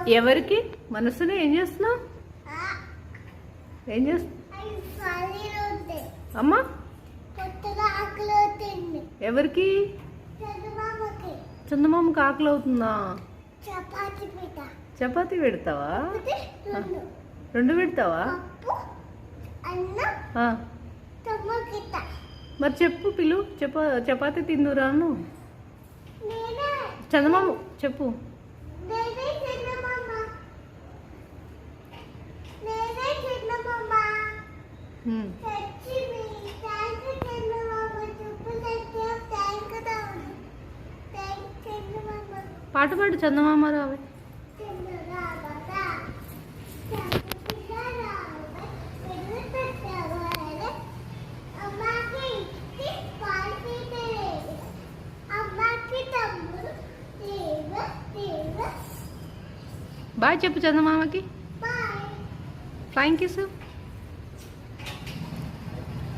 ఎవరికి మనసుని ఏం చేస్తున్నావు? ఏం చేస్తున్నావు అమ్మా? ఎవరికి? చందమామకి ఆకలి అవుతుందా? చపాతీ పెడతావా? రెండు పెడతావా? మరి చెప్పు పిలు, చపాతీ తిందురాను. చందమామ చెప్పు. పాట పాడు చందమామ రావే. బాయ్ చెప్పు చందమామకి. Flying kiss.